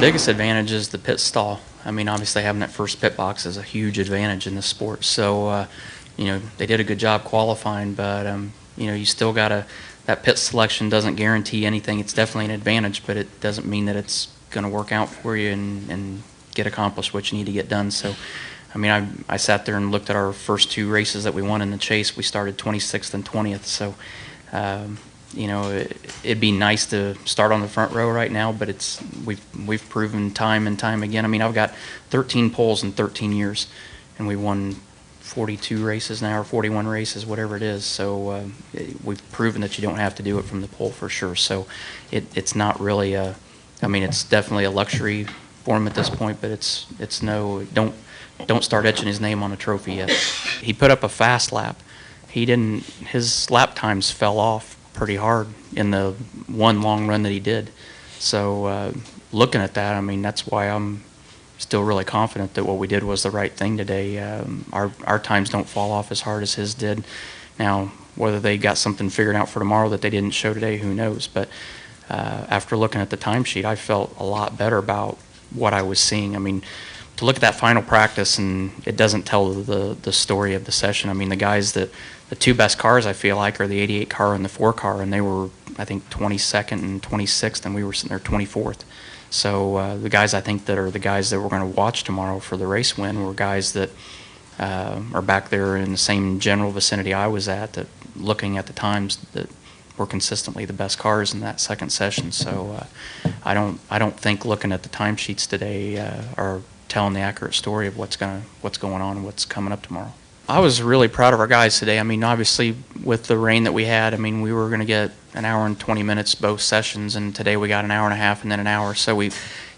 biggest advantage is the pit stall. I mean, obviously having that first pit box is a huge advantage in this sport. So, they did a good job qualifying, but, you still got to, that pit selection doesn't guarantee anything. It's definitely an advantage, but it doesn't mean that it's going to work out for you and get accomplished what you need to get done. So, I mean, I sat there and looked at our first two races that we won in the chase. We started 26th and 20th. So, it'd be nice to start on the front row right now, but we've proven time and time again. I mean, I've got 13 poles in 13 years, and we won 42 races now, or 41 races, whatever it is. So we've proven that you don't have to do it from the pole for sure. So it's not really it's definitely a luxury for him at this point, but it's no, don't start etching his name on a trophy yet. He put up a fast lap. His lap times fell off pretty hard in the one long run that he did. So looking at that, I mean, that's why I'm still really confident that what we did was the right thing today. Our times don't fall off as hard as his did. Now, whether they got something figured out for tomorrow that they didn't show today, who knows? But after looking at the timesheet, I felt a lot better about what I was seeing. I mean, to look at that final practice, and it doesn't tell the story of the session. I mean, the two best cars, I feel like, are the 88 car and the 4 car, and they were, I think, 22nd and 26th, and we were sitting there 24th. So the guys, I think, that are the guys that we're going to watch tomorrow for the race win were guys that are back there in the same general vicinity I was at, that looking at the times that were consistently the best cars in that second session. So I don't think looking at the timesheets today are telling the accurate story of what's going on and what's coming up tomorrow. I was really proud of our guys today. I mean, obviously with the rain that we had, I mean, we were going to get an hour and 20 minutes both sessions, and today we got an hour and a half and then an hour. So we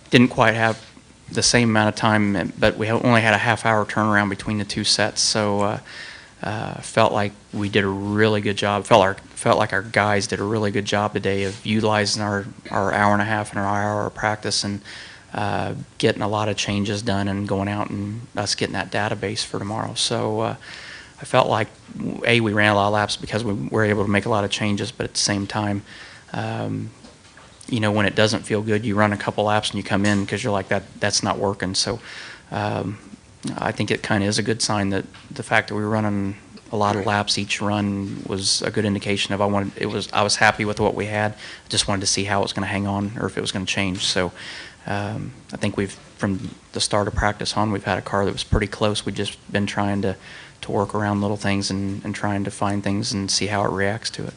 didn't quite have the same amount of time, but we only had a half-hour turnaround between the two sets. So felt like we did a really good job. Felt like our guys did a really good job today of utilizing our hour and a half and our hour of practice, and getting a lot of changes done and going out and us getting that database for tomorrow. So I felt like, we ran a lot of laps because we were able to make a lot of changes, but at the same time, when it doesn't feel good, you run a couple laps and you come in because you're like, that's not working. So I think it kind of is a good sign that the fact that we were running a lot of laps each run was a good indication of I was happy with what we had. I just wanted to see how it was going to hang on or if it was going to change. So I think from the start of practice on, we've had a car that was pretty close. We've just been trying to work around little things and trying to find things and see how it reacts to it.